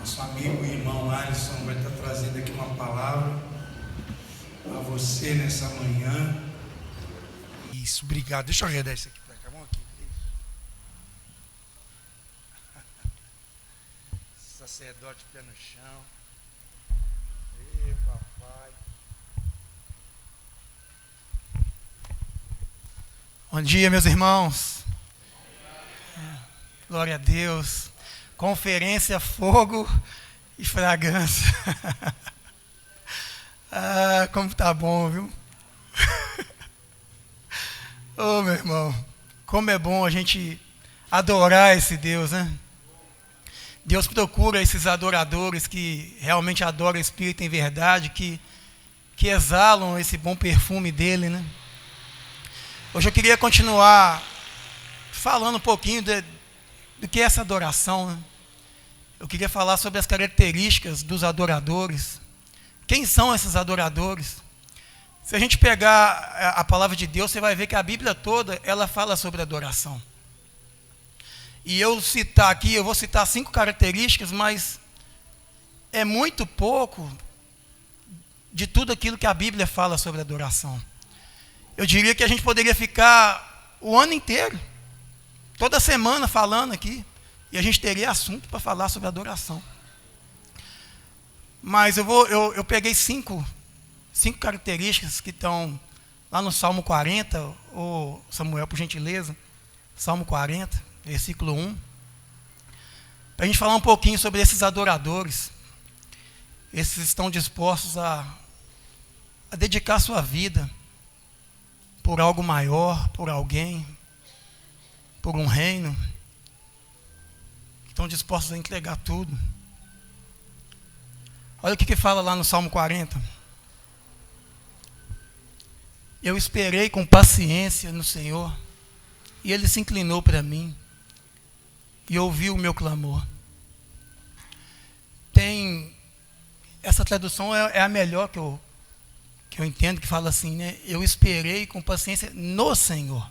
Nosso amigo e irmão Alisson vai estar trazendo aqui uma palavra para você nessa manhã. Isso, obrigado. Deixa eu arredar isso aqui para cá. Vamos aqui. Isso. Sacerdote, pé no chão. Ê, papai. Bom dia, meus irmãos. Glória a Deus. Conferência, fogo e fragrância. Ah, como tá bom, viu? Oh, meu irmão, como é bom a gente adorar esse Deus, né? Deus procura esses adoradores que realmente adoram o Espírito em verdade, que exalam esse bom perfume dele, né? Hoje eu queria continuar falando um pouquinho do que é essa adoração, né? Eu queria falar sobre as características dos adoradores. Quem são esses adoradores? Se a gente pegar a palavra de Deus, você vai ver que a Bíblia toda, ela fala sobre adoração. E eu vou citar 5 características, mas é muito pouco de tudo aquilo que a Bíblia fala sobre adoração. Eu diria que a gente poderia ficar o ano inteiro, toda semana falando aqui, e a gente teria assunto para falar sobre adoração. Mas eu peguei 5 características que estão lá no Salmo 40, ou Samuel, por gentileza, Salmo 40, versículo 1, para a gente falar um pouquinho sobre esses adoradores. Esses estão dispostos a dedicar sua vida por algo maior, por alguém, por um reino. Estão dispostos a entregar tudo. Olha o que fala lá no Salmo 40. Eu esperei com paciência no Senhor, e Ele se inclinou para mim, e ouviu o meu clamor. Essa tradução é a melhor que eu entendo, que fala assim, né? Eu esperei com paciência no Senhor.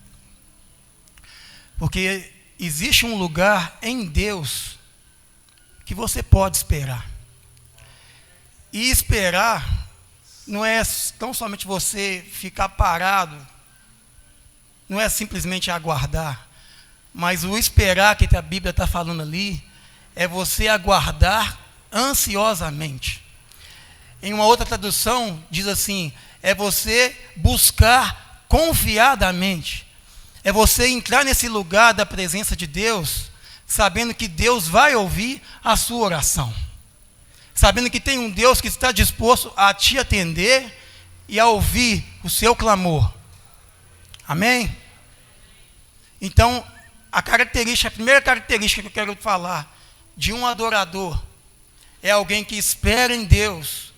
Porque existe um lugar em Deus que você pode esperar. E esperar não é tão somente você ficar parado, não é simplesmente aguardar, mas o esperar que a Bíblia está falando ali é você aguardar ansiosamente. Em uma outra tradução diz assim, é você buscar confiadamente. É você entrar nesse lugar da presença de Deus, sabendo que Deus vai ouvir a sua oração. Sabendo que tem um Deus que está disposto a te atender e a ouvir o seu clamor. Amém? Então, a primeira característica que eu quero falar de um adorador é alguém que espera em Deus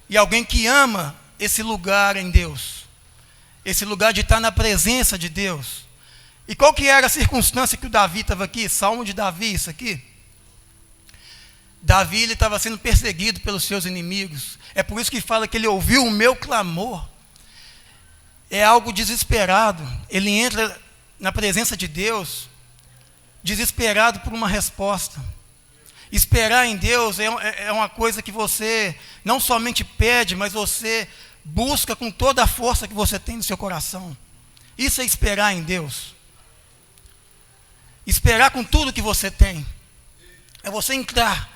e alguém que ama esse lugar em Deus. Esse lugar de estar na presença de Deus. E qual que era a circunstância que o Davi estava aqui? Salmo de Davi, isso aqui. Davi estava sendo perseguido pelos seus inimigos. É por isso que fala que ele ouviu o meu clamor. É algo desesperado. Ele entra na presença de Deus, desesperado por uma resposta. Esperar em Deus é uma coisa que você não somente pede, mas você busca com toda a força que você tem no seu coração. Isso é esperar em Deus. Esperar com tudo que você tem. É você entrar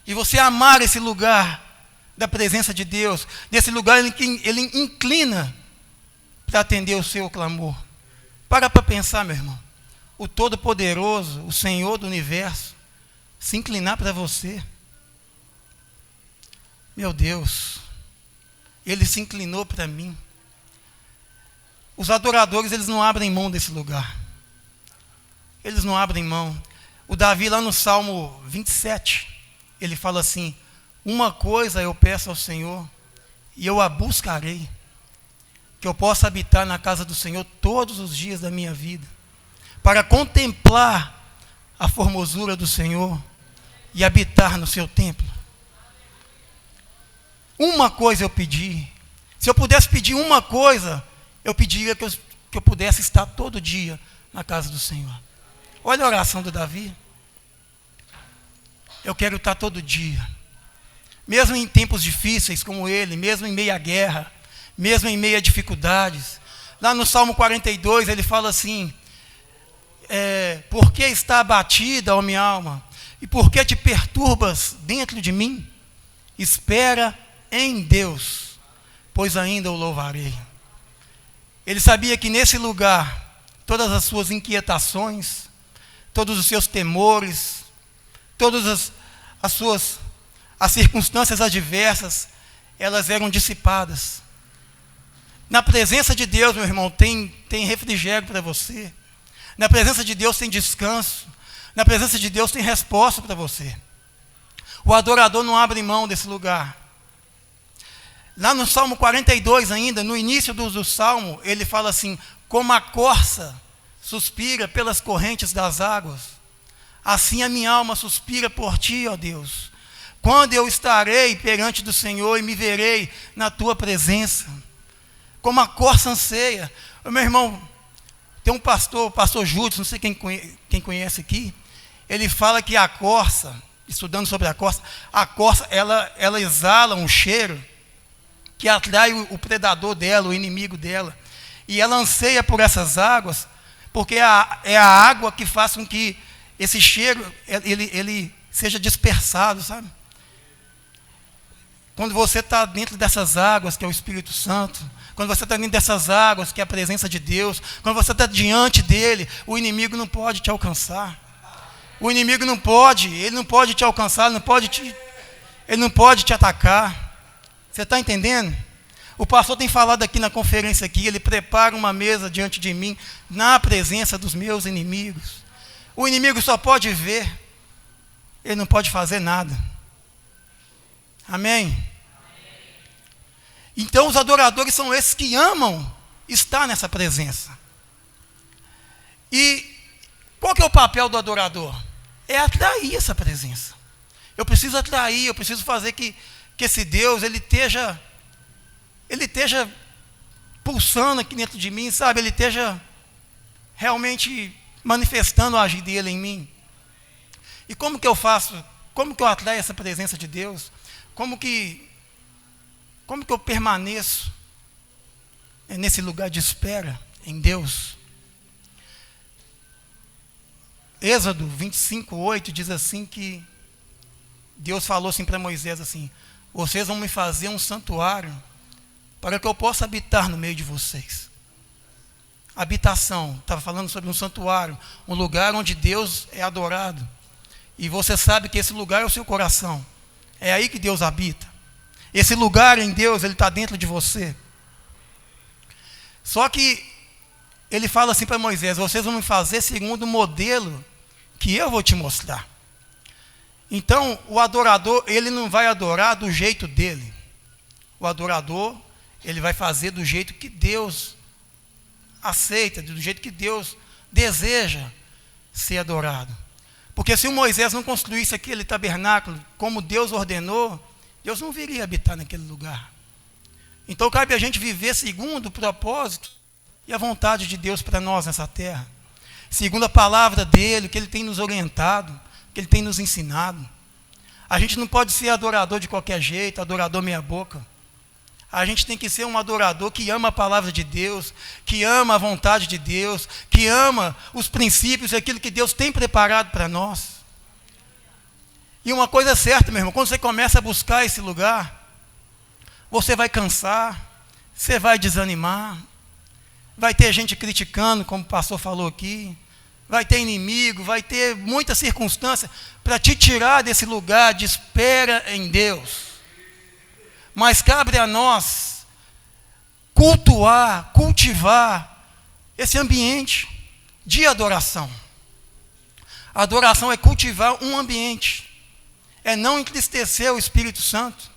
e você amar esse lugar da presença de Deus, desse lugar em que Ele inclina para atender o seu clamor. Para pensar, meu irmão. O Todo-Poderoso, o Senhor do Universo, se inclinar para você. Meu Deus, Ele se inclinou para mim. Os adoradores, eles não abrem mão desse lugar. Eles não abrem mão. O Davi, lá no Salmo 27, ele fala assim, uma coisa eu peço ao Senhor, e eu a buscarei, que eu possa habitar na casa do Senhor todos os dias da minha vida, para contemplar a formosura do Senhor e habitar no seu templo. Uma coisa eu pedi. Se eu pudesse pedir uma coisa, eu pediria que eu pudesse estar todo dia na casa do Senhor. Olha a oração do Davi. Eu quero estar todo dia mesmo em tempos difíceis como ele, mesmo em meio à guerra, mesmo em meio a dificuldades. Lá no Salmo 42 ele fala assim, por que está abatida, ó minha alma? E por que te perturbas dentro de mim? Espera em Deus, pois ainda o louvarei. Ele sabia que nesse lugar, todas as suas inquietações, todos os seus temores, todas as circunstâncias adversas, elas eram dissipadas. Na presença de Deus, meu irmão, tem refrigério para você. Na presença de Deus tem descanso. Na presença de Deus tem resposta para você. O adorador não abre mão desse lugar. Lá no Salmo 42 ainda, no início do Salmo, ele fala assim, como a corça suspira pelas correntes das águas, assim a minha alma suspira por ti, ó Deus. Quando eu estarei perante do Senhor e me verei na tua presença, como a corça anseia. Meu irmão, tem um pastor, o pastor Júlio, não sei quem conhece aqui, ele fala que a corça, estudando sobre a corça, ela exala um cheiro que atrai o predador dela, o inimigo dela. E ela anseia por essas águas, porque é a água que faz com que esse cheiro, ele seja dispersado, sabe? Quando você está dentro dessas águas, que é o Espírito Santo, quando você está dentro dessas águas, que é a presença de Deus, quando você está diante dele, o inimigo não pode te alcançar. O inimigo não pode te alcançar, ele não pode te atacar. Você está entendendo? O pastor tem falado aqui na conferência aqui, ele prepara uma mesa diante de mim, na presença dos meus inimigos. O inimigo só pode ver, ele não pode fazer nada. Amém? Então os adoradores são esses que amam estar nessa presença. E qual que é o papel do adorador? É atrair essa presença. Eu preciso atrair, eu preciso fazer que esse Deus, ele esteja pulsando aqui dentro de mim, sabe? Ele esteja realmente manifestando o agir dele em mim. E como que eu faço? Como que eu atraio essa presença de Deus? Como que eu permaneço nesse lugar de espera em Deus? Êxodo 25:8 diz assim que Deus falou assim para Moisés assim, vocês vão me fazer um santuário para que eu possa habitar no meio de vocês. Habitação, estava falando sobre um santuário, um lugar onde Deus é adorado. E você sabe que esse lugar é o seu coração. É aí que Deus habita. Esse lugar em Deus, ele está dentro de você. Só que ele fala assim para Moisés, vocês vão me fazer segundo o modelo que eu vou te mostrar. Então, o adorador, ele não vai adorar do jeito dele. O adorador, ele vai fazer do jeito que Deus aceita, do jeito que Deus deseja ser adorado. Porque se o Moisés não construísse aquele tabernáculo como Deus ordenou, Deus não viria habitar naquele lugar. Então cabe a gente viver segundo o propósito e a vontade de Deus para nós nessa terra. Segundo a palavra dele, que ele tem nos orientado, que ele tem nos ensinado. A gente não pode ser adorador de qualquer jeito, adorador meia boca. A gente tem que ser um adorador que ama a palavra de Deus, que ama a vontade de Deus, que ama os princípios e aquilo que Deus tem preparado para nós. E uma coisa é certa, meu irmão, quando você começa a buscar esse lugar, você vai cansar, você vai desanimar, vai ter gente criticando, como o pastor falou aqui, vai ter inimigo, vai ter muita circunstância para te tirar desse lugar de espera em Deus. Mas cabe a nós cultivar esse ambiente de adoração. A adoração é cultivar um ambiente, é não entristecer o Espírito Santo.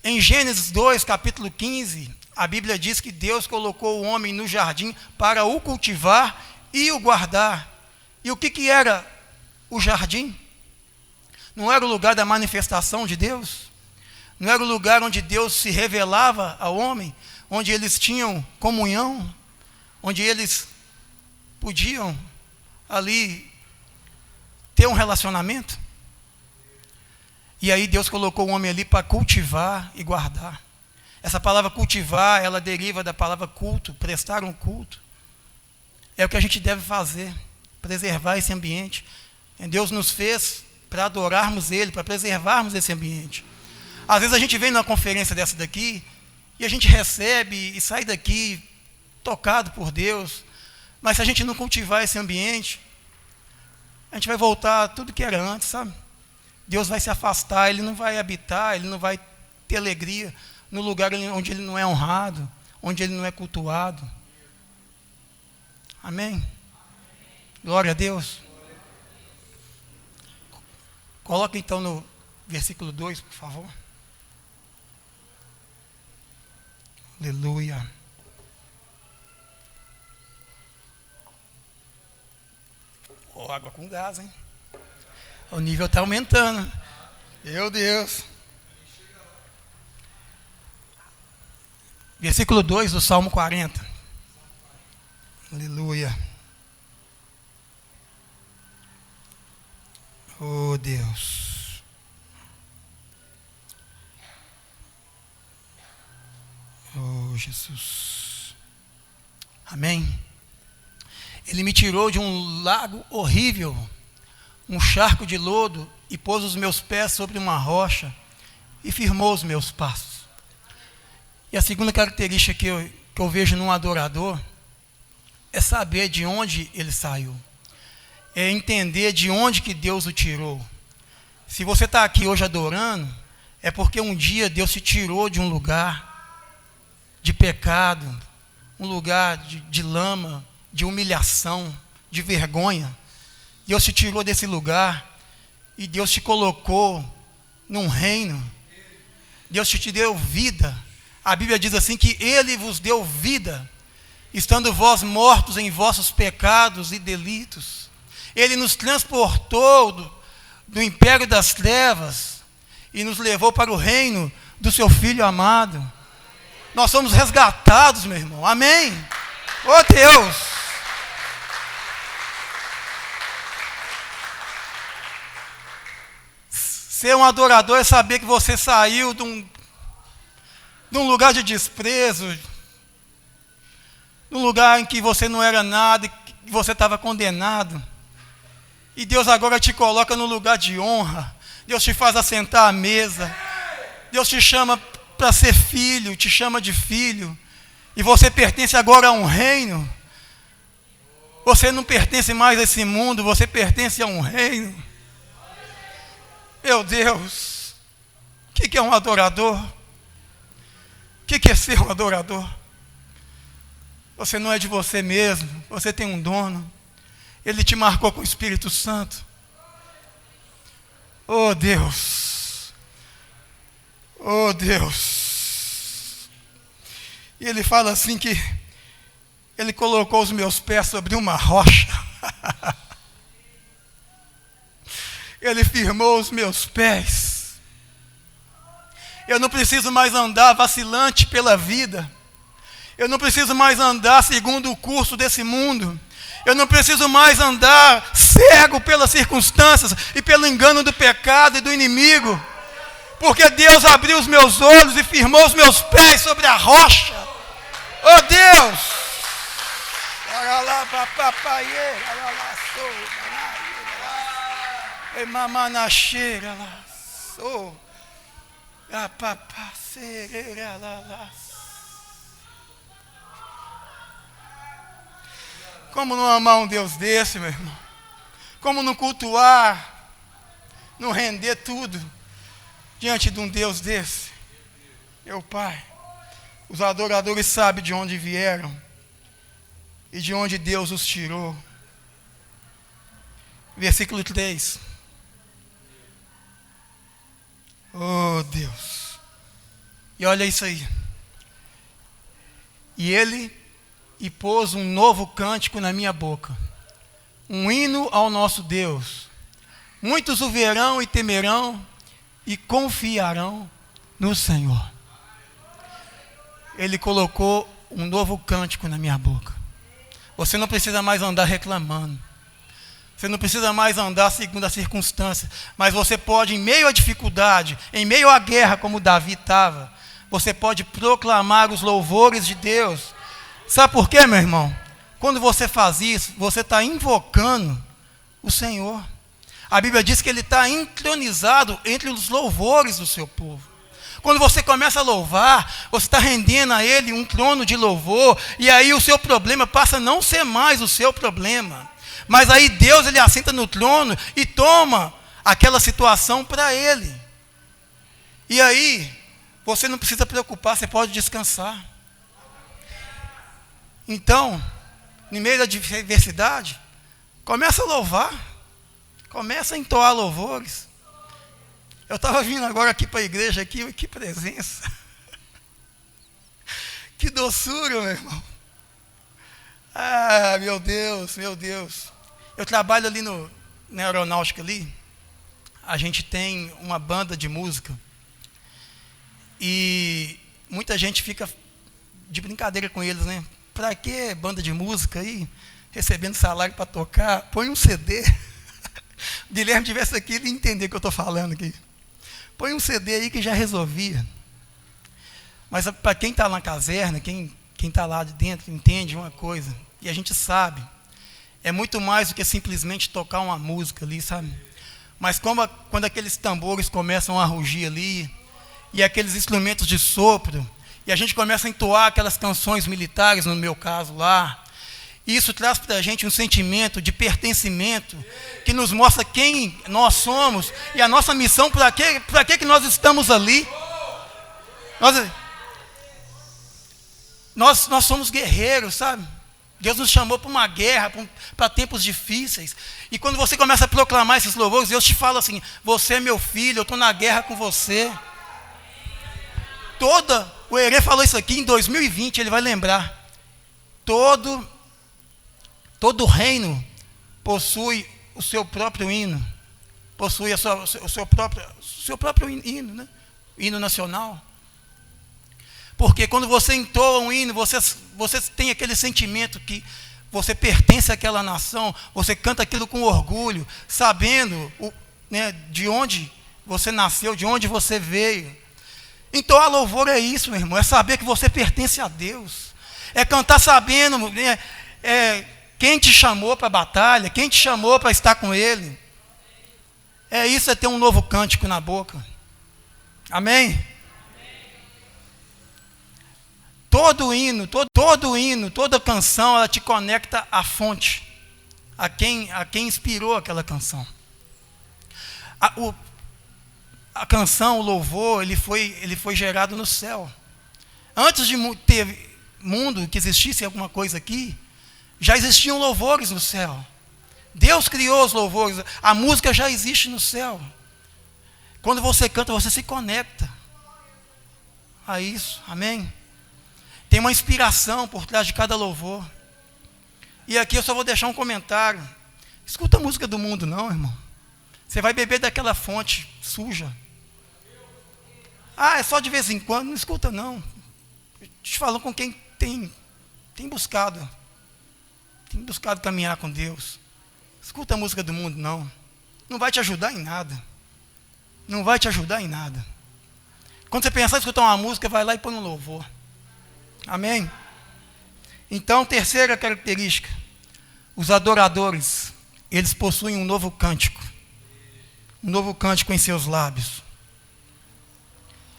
Em Gênesis 2, capítulo 15, a Bíblia diz que Deus colocou o homem no jardim para o cultivar e o guardar. E o que era o jardim? Não era o lugar da manifestação de Deus? Não era o lugar onde Deus se revelava ao homem, onde eles tinham comunhão, onde eles podiam ali ter um relacionamento? E aí Deus colocou o homem ali para cultivar e guardar. Essa palavra cultivar, ela deriva da palavra culto, prestar um culto. É o que a gente deve fazer, preservar esse ambiente. Deus nos fez para adorarmos Ele, para preservarmos esse ambiente. Às vezes a gente vem numa conferência dessa daqui, e a gente recebe e sai daqui tocado por Deus, mas se a gente não cultivar esse ambiente, a gente vai voltar a tudo que era antes, sabe? Deus vai se afastar, Ele não vai habitar, Ele não vai ter alegria no lugar onde Ele não é honrado, onde Ele não é cultuado. Amém? Glória a Deus. Coloca então no versículo 2, por favor. Aleluia. Oh, água com gás, hein? O nível está aumentando. Meu Deus. Versículo 2 do Salmo 40. Aleluia. Oh, Deus. Oh, Jesus. Amém. Ele me tirou de um lago horrível, um charco de lodo, e pôs os meus pés sobre uma rocha e firmou os meus passos. E a segunda característica que eu vejo num adorador é saber de onde ele saiu. É entender de onde que Deus o tirou. Se você está aqui hoje adorando, é porque um dia Deus te tirou de um lugar de pecado, um lugar de lama, de humilhação, de vergonha. Deus te tirou desse lugar e Deus te colocou num reino. Deus te deu vida. A Bíblia diz assim que Ele vos deu vida, estando vós mortos em vossos pecados e delitos. Ele nos transportou do império das trevas e nos levou para o reino do seu Filho amado. Nós somos resgatados, meu irmão. Amém? Oh, Deus! Ser um adorador é saber que você saiu de um lugar de desprezo, de um lugar em que você não era nada, que você estava condenado. E Deus agora te coloca no lugar de honra. Deus te faz assentar à mesa. Deus te chama para ser filho, te chama de filho. E você pertence agora a um reino. Você não pertence mais a esse mundo, você pertence a um reino. Meu Deus, o que é um adorador? O que é ser um adorador? Você não é de você mesmo, você tem um dono. Ele te marcou com o Espírito Santo. Oh Deus, oh Deus. E ele fala assim que Ele colocou os meus pés sobre uma rocha. Ele firmou os meus pés. Eu não preciso mais andar vacilante pela vida. Eu não preciso mais andar segundo o curso desse mundo. Eu não preciso mais andar cego pelas circunstâncias e pelo engano do pecado e do inimigo. Porque Deus abriu os meus olhos e firmou os meus pés sobre a rocha. Oh Deus! Como não amar um Deus desse, meu irmão? Como não cultuar, não render tudo diante de um Deus desse? Meu Pai, os adoradores sabem de onde vieram e de onde Deus os tirou. Versículo 3. Oh Deus. E olha isso aí. E pôs um novo cântico na minha boca, um hino ao nosso Deus. Muitos o verão e temerão e confiarão no Senhor. Ele colocou um novo cântico na minha boca. Você não precisa mais andar reclamando. Você não precisa mais andar segundo as circunstâncias, mas você pode, em meio à dificuldade, em meio à guerra, como Davi estava, você pode proclamar os louvores de Deus. Sabe por quê, meu irmão? Quando você faz isso, você está invocando o Senhor. A Bíblia diz que Ele está entronizado entre os louvores do seu povo. Quando você começa a louvar, você está rendendo a Ele um trono de louvor, e aí o seu problema passa a não ser mais o seu problema. Mas aí Deus, Ele assenta no trono e toma aquela situação para Ele. E aí, você não precisa preocupar, você pode descansar. Então, no meio da adversidade, começa a louvar, começa a entoar louvores. Eu estava vindo agora aqui para a igreja, aqui, que presença. Que doçura, meu irmão. Ah, meu Deus, meu Deus. Eu trabalho ali na aeronáutica ali. A gente tem uma banda de música. E muita gente fica de brincadeira com eles, né? Para que banda de música aí? Recebendo salário para tocar, põe um CD. O Guilherme tivesse aqui, ele ia entender o que eu estou falando aqui. Põe um CD aí que já resolvia. Mas para quem está na caserna, quem está lá de dentro, entende uma coisa. E a gente sabe. É muito mais do que simplesmente tocar uma música ali, sabe? Mas quando aqueles tambores começam a rugir ali, e aqueles instrumentos de sopro, e a gente começa a entoar aquelas canções militares, no meu caso lá, isso traz para a gente um sentimento de pertencimento, que nos mostra quem nós somos, e a nossa missão, para que nós estamos ali. Nós somos guerreiros, sabe? Deus nos chamou para uma guerra, para tempos difíceis. E quando você começa a proclamar esses louvores, Deus te fala assim: você é meu filho, eu estou na guerra com você. O Herê falou isso aqui em 2020, ele vai lembrar. Todo reino possui o seu próprio hino, possui o seu próprio hino, né? Hino nacional. Porque quando você entoa um hino, você tem aquele sentimento que você pertence àquela nação, você canta aquilo com orgulho, sabendo né, de onde você nasceu, de onde você veio. Então a louvor é isso, meu irmão, é saber que você pertence a Deus, é cantar sabendo quem te chamou para a batalha, quem te chamou para estar com Ele. É isso, é ter um novo cântico na boca. Amém? Todo hino, toda canção, ela te conecta à fonte, a quem inspirou aquela canção. A canção, o louvor, ele foi gerado no céu. Antes de ter mundo, que existisse alguma coisa aqui, já existiam louvores no céu. Deus criou os louvores, a música já existe no céu. Quando você canta, você se conecta a isso, amém? Tem uma inspiração por trás de cada louvor. E aqui eu só vou deixar um comentário. Escuta a música do mundo não, irmão. Você vai beber daquela fonte suja. Ah, é só de vez em quando. Não escuta não. Te falando com quem tem buscado caminhar com Deus. Escuta a música do mundo não. Não vai te ajudar em nada. Não vai te ajudar em nada. Quando você pensar em escutar uma música, vai lá e põe um louvor. Amém? Então, terceira característica. Os adoradores, eles possuem um novo cântico. Um novo cântico em seus lábios.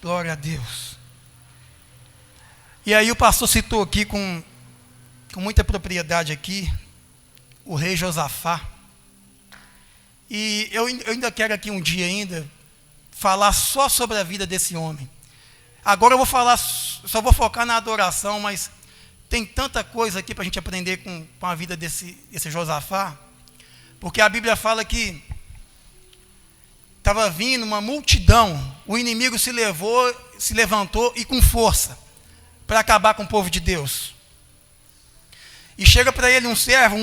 Glória a Deus. E aí o pastor citou aqui com muita propriedade aqui, o rei Josafá. E eu ainda quero aqui um dia ainda falar só sobre a vida desse homem. Agora eu vou falar, só vou focar na adoração, mas tem tanta coisa aqui para a gente aprender com a vida desse Josafá, porque a Bíblia fala que estava vindo uma multidão, o inimigo se levantou e com força, para acabar com o povo de Deus. E chega para ele um servo,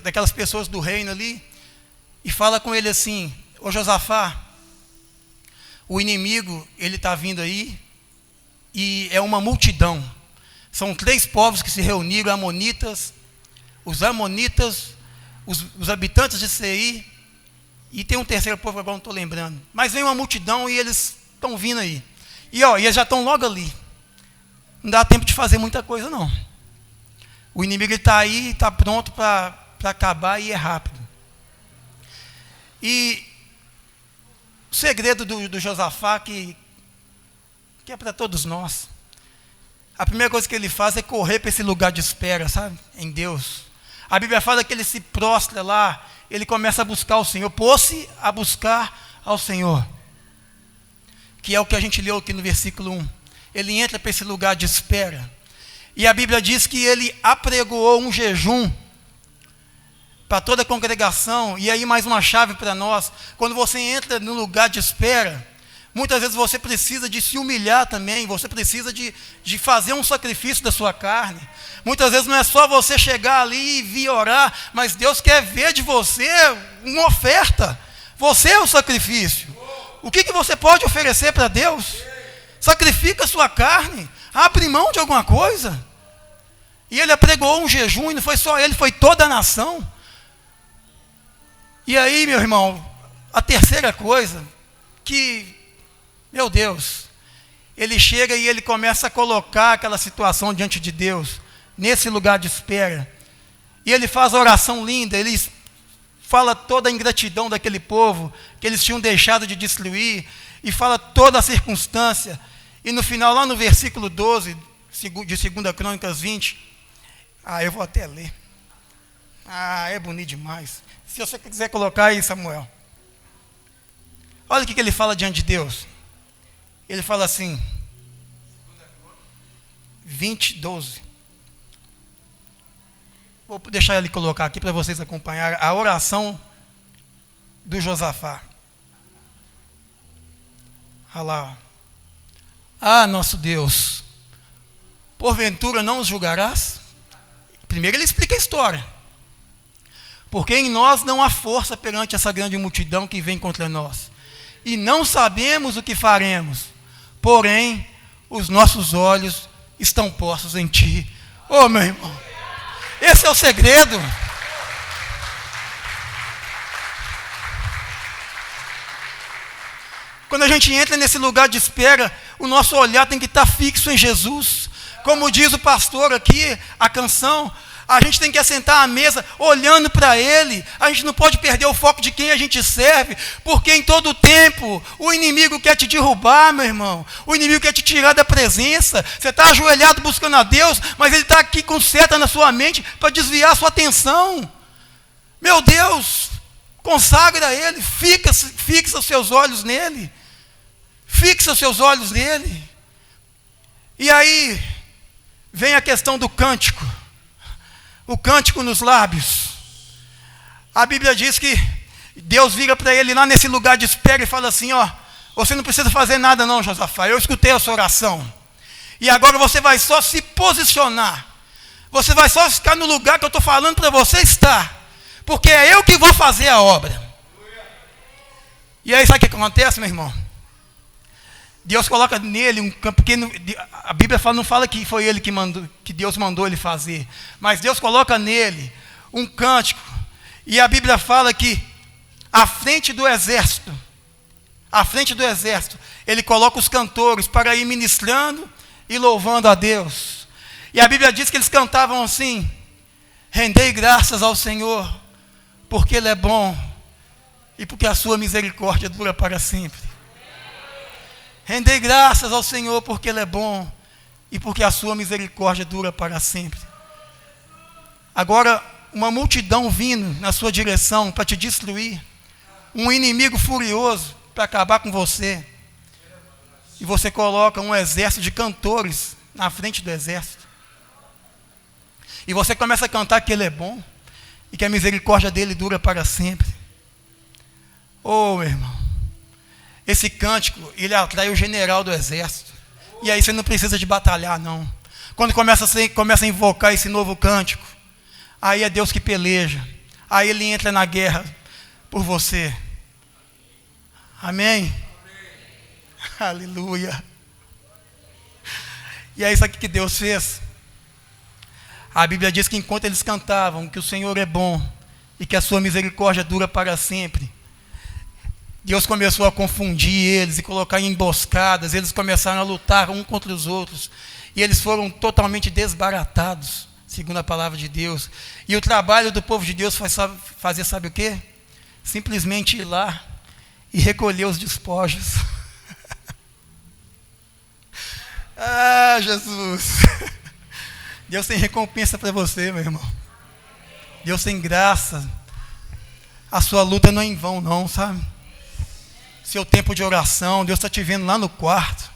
daquelas pessoas do reino ali, e fala com ele assim: ô Josafá, o inimigo, ele está vindo aí, e é uma multidão. São 3 povos que se reuniram, os amonitas, os habitantes de Seir, e tem um terceiro povo que agora não estou lembrando. Mas vem uma multidão e eles estão vindo aí. E eles já estão logo ali. Não dá tempo de fazer muita coisa, não. O inimigo está aí, está pronto para acabar e é rápido. E o segredo do Josafá, que é para todos nós, a primeira coisa que ele faz é correr para esse lugar de espera, sabe? Em Deus. A Bíblia fala que ele se prostra lá, ele começa a buscar o Senhor, pôs-se a buscar ao Senhor, que é o que a gente leu aqui no versículo 1. Ele entra para esse lugar de espera, e a Bíblia diz que ele apregoou um jejum para toda a congregação. E aí mais uma chave para nós: quando você entra no lugar de espera, muitas vezes você precisa de se humilhar também, você precisa de fazer um sacrifício da sua carne. Muitas vezes não é só você chegar ali e vir orar, mas Deus quer ver de você uma oferta. Você é o sacrifício. O que você pode oferecer para Deus? Sacrifica a sua carne, abre mão de alguma coisa. E ele apregoou um jejum, e não foi só ele, foi toda a nação. E aí, meu irmão, a terceira coisa, que, meu Deus, ele chega e ele começa a colocar aquela situação diante de Deus, nesse lugar de espera. E ele faz a oração linda, ele fala toda a ingratidão daquele povo, que eles tinham deixado de destruir, e fala toda a circunstância. E no final, lá no versículo 12, de 2 Crônicas 20, eu vou até ler. É bonito demais. Se você quiser colocar aí, Samuel. Olha o que ele fala diante de Deus. Ele fala assim, 20, 12. Vou deixar ele colocar aqui para vocês acompanharem a oração do Josafá. Olha lá. Nosso Deus, porventura não os julgarás? Primeiro ele explica a história. Porque em nós não há força perante essa grande multidão que vem contra nós. E não sabemos o que faremos. Porém, os nossos olhos estão postos em Ti. Meu irmão, esse é o segredo. Quando a gente entra nesse lugar de espera, o nosso olhar tem que estar fixo em Jesus. Como diz o pastor aqui, a canção, a gente tem que assentar à mesa olhando para Ele. A gente não pode perder o foco de quem a gente serve, porque em todo tempo o inimigo quer te derrubar, meu irmão. O inimigo quer te tirar da presença. Você está ajoelhado buscando a Deus, mas ele está aqui com seta na sua mente para desviar a sua atenção. Meu Deus, consagra a Ele, fixa os seus olhos nele. Fixa os seus olhos nele. E aí vem a questão do cântico. O cântico nos lábios. A Bíblia diz que Deus vira para ele lá nesse lugar de espera e fala assim, você não precisa fazer nada não, Josafá, eu escutei a sua oração. E agora você vai só se posicionar. Você vai só ficar no lugar que eu estou falando para você estar. Porque é eu que vou fazer a obra. E aí sabe o que acontece, meu irmão? Deus coloca nele um campo, porque a Bíblia não fala que foi ele que mandou, que Deus mandou ele fazer, mas Deus coloca nele um cântico, e a Bíblia fala que à frente do exército, ele coloca os cantores para ir ministrando e louvando a Deus. E a Bíblia diz que eles cantavam assim: rendei graças ao Senhor, porque Ele é bom, e porque a sua misericórdia dura para sempre. Rendei graças ao Senhor porque Ele é bom e porque a sua misericórdia dura para sempre. Agora, uma multidão vindo na sua direção para te destruir, um inimigo furioso para acabar com você, e você coloca um exército de cantores na frente do exército, e você começa a cantar que Ele é bom e que a misericórdia dEle dura para sempre. Meu irmão, esse cântico, ele atrai o general do exército. E aí você não precisa de batalhar, não. Quando começa a invocar esse novo cântico, aí é Deus que peleja. Aí Ele entra na guerra por você. Amém? Aleluia. E é isso aqui que Deus fez. A Bíblia diz que enquanto eles cantavam que o Senhor é bom e que a sua misericórdia dura para sempre. Deus começou a confundir eles e colocar em emboscadas, eles começaram a lutar um contra os outros, e eles foram totalmente desbaratados, segundo a palavra de Deus. E o trabalho do povo de Deus foi fazer, sabe o quê? Simplesmente ir lá e recolher os despojos. Ah, Jesus! Deus tem recompensa para você, meu irmão. Deus tem graça. A sua luta não é em vão, não, sabe? Seu tempo de oração, Deus está te vendo lá no quarto.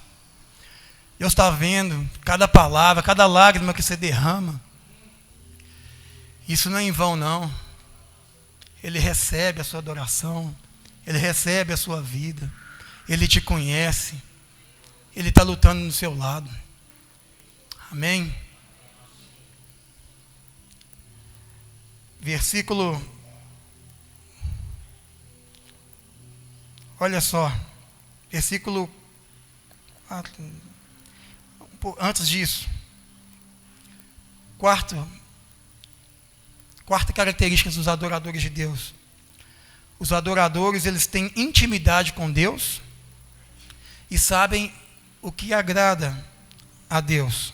Deus está vendo cada palavra, cada lágrima que você derrama. Isso não é em vão, não. Ele recebe a sua adoração. Ele recebe a sua vida. Ele te conhece. Ele está lutando no seu lado. Amém? Versículo... Olha só. Versículo 4. Antes disso. Quarta característica dos adoradores de Deus. Os adoradores, eles têm intimidade com Deus e sabem o que agrada a Deus.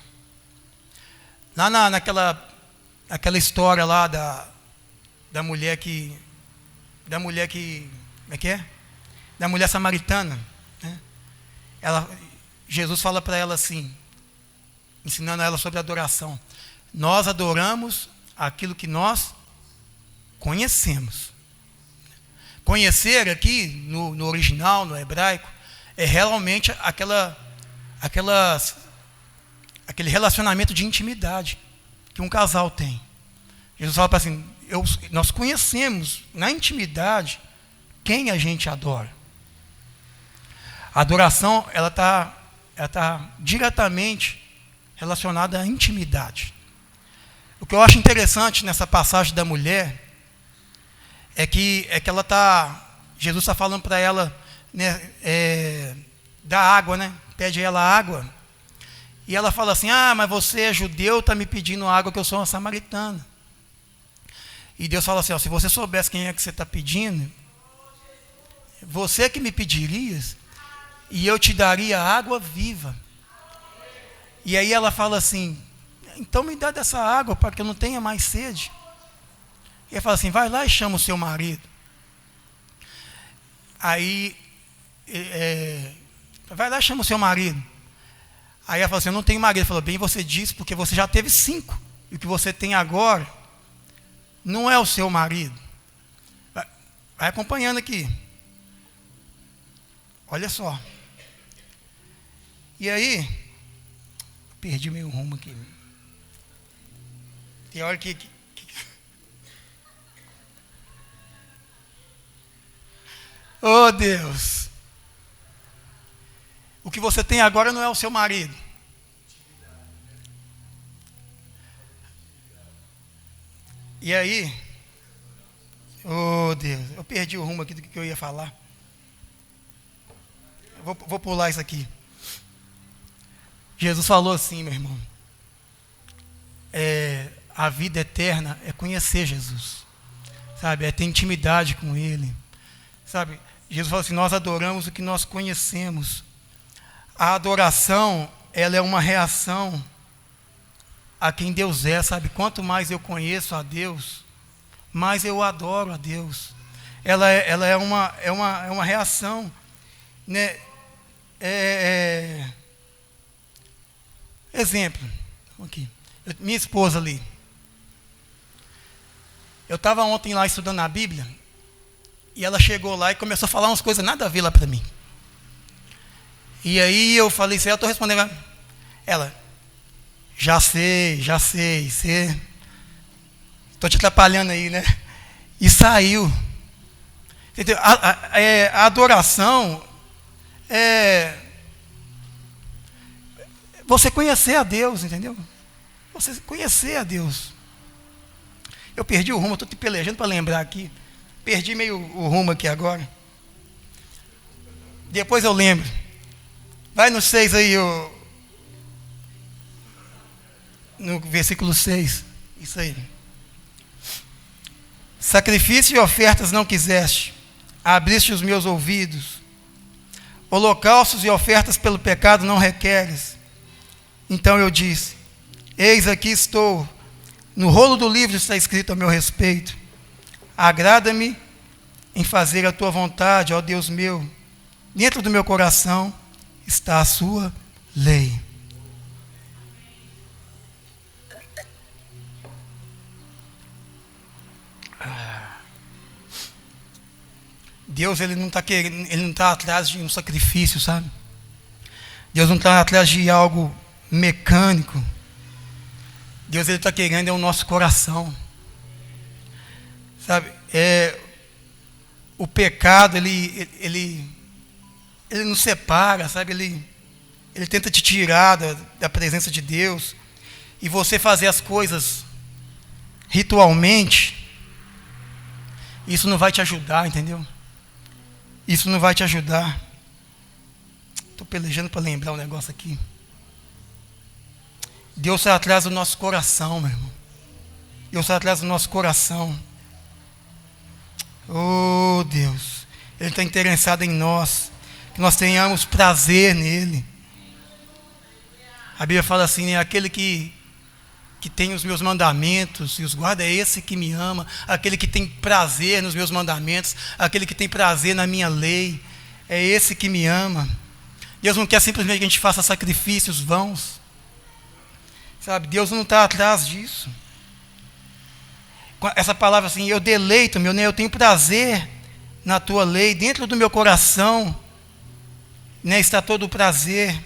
Lá naquela história lá da mulher que, como é que é? Da mulher samaritana, né? Jesus fala para ela assim, ensinando ela sobre adoração. Nós adoramos aquilo que nós conhecemos. Conhecer aqui, no original, no hebraico, é realmente aquele relacionamento de intimidade que um casal tem. Jesus fala para assim, nós conhecemos na intimidade quem a gente adora. A adoração, ela tá diretamente relacionada à intimidade. O que eu acho interessante nessa passagem da mulher é que Jesus está falando para ela, né, da água, né? Pede ela água. E ela fala assim, mas você é judeu, está me pedindo água, que eu sou uma samaritana. E Deus fala assim, se você soubesse quem é que você está pedindo, você que me pedirias, e eu te daria água viva. E aí ela fala assim, então me dá dessa água para que eu não tenha mais sede. E ele fala assim, vai lá e chama o seu marido. Aí, vai lá e chama o seu marido. Aí ela fala assim, eu não tenho marido. Ele falou, bem, você disse, porque você já teve 5. E o que você tem agora não é o seu marido. Vai acompanhando aqui. Olha só. E aí, perdi meio rumo aqui. Tem hora que oh, Deus. O que você tem agora não é o seu marido. E aí, oh, Deus, eu perdi o rumo aqui do que eu ia falar. Vou pular isso aqui. Jesus falou assim, meu irmão. A vida eterna é conhecer Jesus. Sabe? É ter intimidade com Ele. Sabe? Jesus falou assim, nós adoramos o que nós conhecemos. A adoração, ela é uma reação a quem Deus é, sabe? Quanto mais eu conheço a Deus, mais eu adoro a Deus. Ela é uma reação, né? Exemplo, aqui. Minha esposa ali. Eu estava ontem lá estudando a Bíblia, e ela chegou lá e começou a falar umas coisas nada a ver lá para mim. E aí eu falei, eu estou respondendo. Ela, já sei, você... Estou te atrapalhando aí, né? E saiu. Entendeu? A adoração é você conhecer a Deus, entendeu? Você conhecer a Deus. Eu perdi o rumo, estou te pelejando para lembrar aqui. Perdi meio o rumo aqui agora. Depois eu lembro. Vai no 6 aí, no versículo 6. Isso aí. Sacrifício e ofertas não quiseste, abriste os meus ouvidos. Holocaustos e ofertas pelo pecado não requeres. Então eu disse: eis aqui estou, no rolo do livro está escrito a meu respeito. Agrada-me em fazer a tua vontade, ó Deus meu. Dentro do meu coração está a sua lei. Deus, ele não está querendo, ele não está atrás de um sacrifício, sabe? Deus não está atrás de algo mecânico. Deus, ele está querendo é o nosso coração, sabe? O pecado, ele nos separa, sabe? Ele tenta te tirar da presença de Deus, e você fazer as coisas ritualmente, isso não vai te ajudar, entendeu? Isso não vai te ajudar. Estou pelejando para lembrar um negócio aqui. Deus está atrás do nosso coração, meu irmão. Deus está atrás do nosso coração. Oh, Deus. Ele está interessado em nós. Que nós tenhamos prazer nele. A Bíblia fala assim, né? Aquele que tem os meus mandamentos e os guarda é esse que me ama. Aquele que tem prazer nos meus mandamentos, aquele que tem prazer na minha lei, é esse que me ama. Deus não quer simplesmente que a gente faça sacrifícios vãos, sabe? Deus não está atrás disso. Essa palavra assim, eu deleito, eu tenho prazer na tua lei, dentro do meu coração, né, está todo o prazer.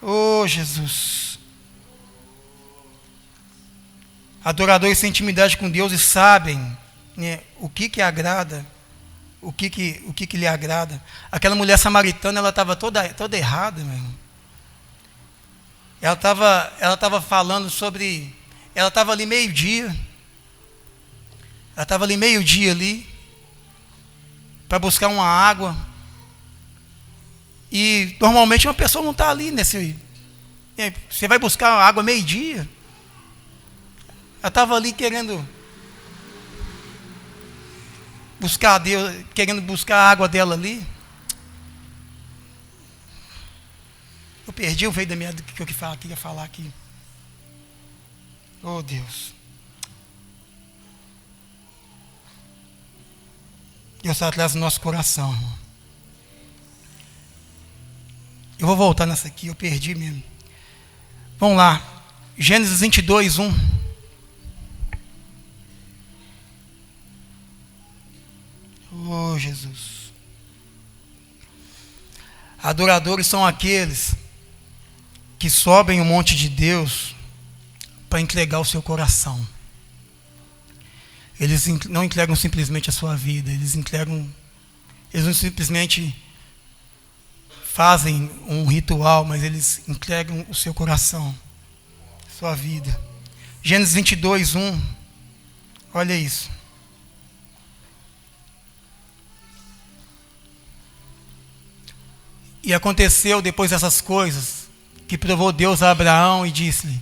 Oh, Jesus. Adoradores têm intimidade com Deus e sabem, né, o que agrada, o que lhe agrada. Aquela mulher samaritana, ela estava toda errada, meu irmão. Ela estava falando sobre, ela estava ali meio-dia. Ela estava ali meio-dia ali, para buscar uma água. E normalmente uma pessoa não está ali nesse. Você vai buscar água meio-dia. Ela estava ali querendo buscar a Deus, querendo buscar a água dela ali. Eu perdi o veio da minha do que eu queria falar aqui. Oh, Deus. Deus está atrás do nosso coração, irmão. Eu vou voltar nessa aqui, eu perdi mesmo. Vamos lá. Gênesis 22, 1. Oh, Jesus. Adoradores são aqueles que sobem o monte de Deus para entregar o seu coração. Eles não entregam simplesmente a sua vida, eles não simplesmente fazem um ritual, mas eles entregam o seu coração, sua vida. Gênesis 22, 1. Olha isso. E aconteceu depois dessas coisas, que provou Deus a Abraão e disse-lhe,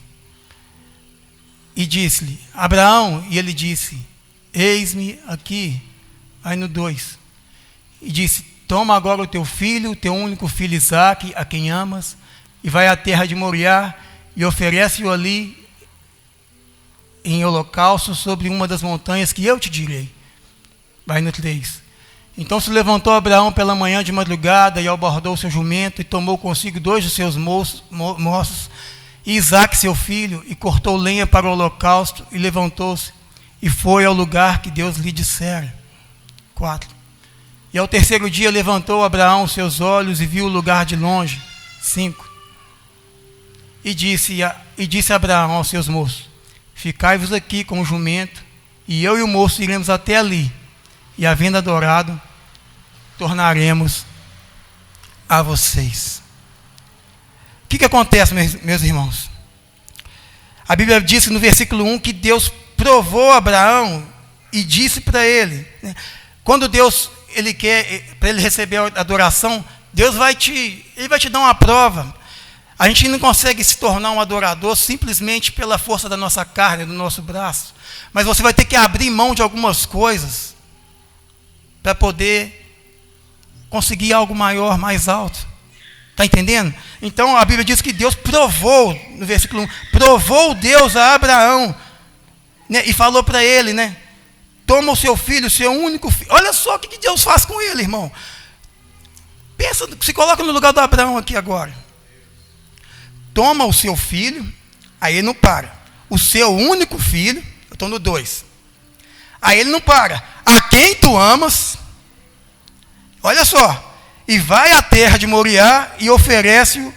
Abraão, e ele disse, eis-me aqui. Aí no 2, e disse, toma agora o teu filho, o teu único filho Isaque, a quem amas, e vai à terra de Moriá, e oferece-o ali em holocausto sobre uma das montanhas que eu te direi. Vai no 3. Então se levantou Abraão pela manhã de madrugada e abordou o seu jumento e tomou consigo 2 de seus moços e Isaque seu filho e cortou lenha para o holocausto e levantou-se e foi ao lugar que Deus lhe dissera. 4. E ao terceiro dia levantou Abraão os seus olhos e viu o lugar de longe. 5. E disse Abraão aos seus moços, ficai-vos aqui com o jumento e eu e o moço iremos até ali. E havendo adorado, tornaremos a vocês. O que acontece, meus irmãos? A Bíblia diz no versículo 1 que Deus provou Abraão e disse para ele, né, quando Deus quer, para ele receber a adoração, ele vai te dar uma prova. A gente não consegue se tornar um adorador simplesmente pela força da nossa carne, do nosso braço. Mas você vai ter que abrir mão de algumas coisas para poder conseguir algo maior, mais alto. Está entendendo? Então a Bíblia diz que Deus provou, no versículo 1, provou Deus a Abraão, né, e falou para ele, né? Toma o seu filho, o seu único filho. Olha só o que Deus faz com ele, irmão. Pensa, se coloca no lugar do Abraão aqui agora. Toma o seu filho, aí ele não para. O seu único filho, eu estou no 2. Aí ele não para. A quem tu amas, olha só, e vai à terra de Moriá e oferece-o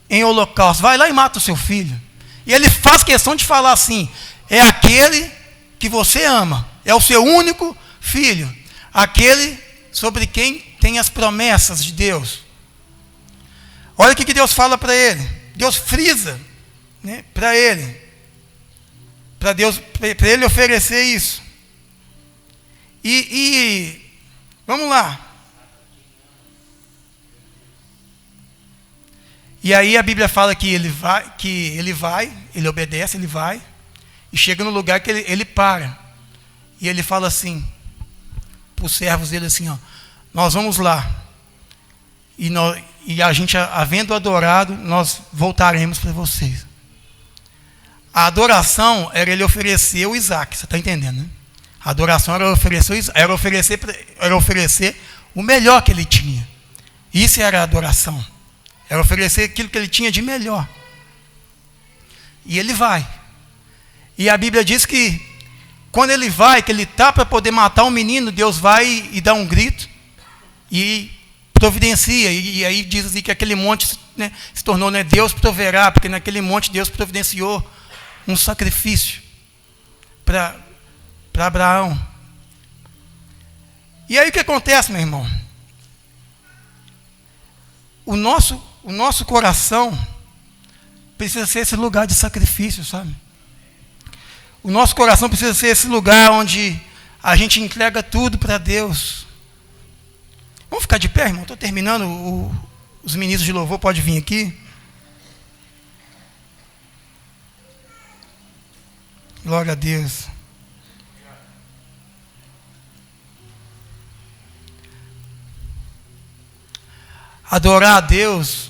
em holocausto. Vai lá e mata o seu filho. E ele faz questão de falar assim: é aquele que você ama, é o seu único filho, aquele sobre quem tem as promessas de Deus. Olha o que Deus fala para ele. Deus frisa, né, para ele, para ele oferecer isso. E vamos lá. E aí a Bíblia fala que ele obedece, ele vai, e chega no lugar que ele para. E ele fala assim, para os servos dele assim, ó, nós vamos lá. E a gente, havendo adorado, nós voltaremos para vocês. A adoração era ele oferecer o Isaac, você está entendendo, né? A adoração era oferecer o melhor que ele tinha. Isso era a adoração. Era oferecer aquilo que ele tinha de melhor. E ele vai. E a Bíblia diz que quando ele vai, que ele está para poder matar um menino, Deus vai e dá um grito e providencia. E aí diz assim que aquele monte, né, se tornou, né, Deus proverá, porque naquele monte Deus providenciou um sacrifício para Abraão. E aí o que acontece, meu irmão? O nosso coração precisa ser esse lugar de sacrifício, sabe? O nosso coração precisa ser esse lugar onde a gente entrega tudo para Deus. Vamos ficar de pé, irmão? Estou terminando. Os ministros de louvor podem vir aqui. Glória a Deus. Adorar a Deus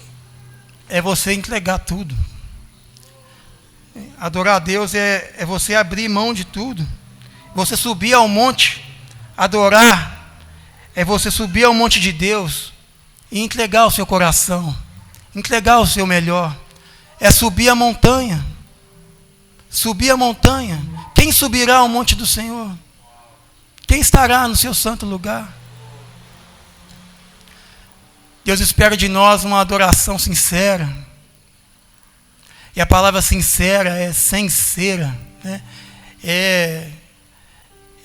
é você entregar tudo. Adorar a Deus é você abrir mão de tudo. Você subir ao monte. Adorar é você subir ao monte de Deus e entregar o seu coração. Entregar o seu melhor. É subir a montanha. Subir a montanha. Quem subirá ao monte do Senhor? Quem estará no seu santo lugar? Deus espera de nós uma adoração sincera. E a palavra sincera é sincera, né? É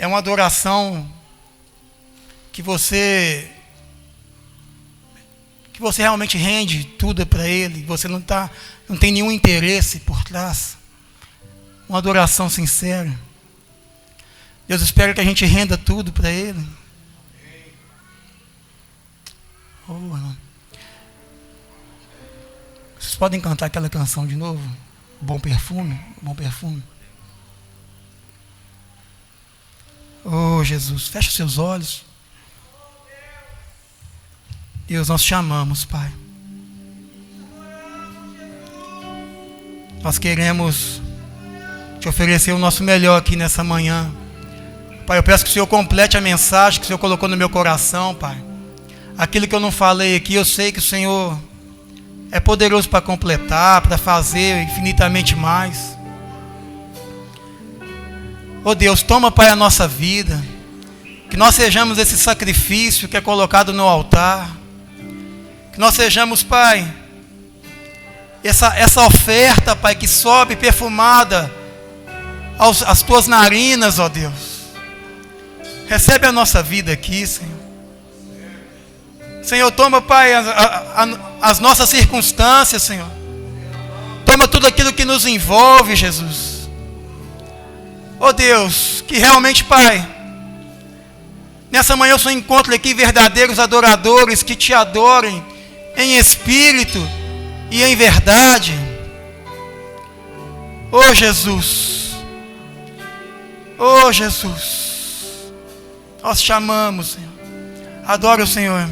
uma adoração que você realmente rende tudo para Ele. Você não tem nenhum interesse por trás. Uma adoração sincera. Deus espera que a gente renda tudo para Ele. Oh, irmão. Vocês podem cantar aquela canção de novo? Bom perfume, bom perfume. Oh, Jesus, fecha os seus olhos. Deus, nós te amamos, Pai. Nós queremos te oferecer o nosso melhor aqui nessa manhã. Pai, eu peço que o Senhor complete a mensagem que o Senhor colocou no meu coração, Pai. Aquilo que eu não falei aqui, eu sei que o Senhor é poderoso para completar, para fazer infinitamente mais. Oh Deus, toma, Pai, a nossa vida. Que nós sejamos esse sacrifício que é colocado no altar. Que nós sejamos, Pai, essa oferta, Pai, que sobe perfumada às tuas narinas, ó Deus. Recebe a nossa vida aqui, Senhor. Senhor, toma, Pai, as nossas circunstâncias, Senhor. Toma tudo aquilo que nos envolve, Jesus. Oh Deus, que realmente, Pai, nessa manhã o Senhor encontre aqui verdadeiros adoradores que te adorem em espírito e em verdade. Oh Jesus, oh Jesus, nós chamamos, Senhor. Adora o Senhor.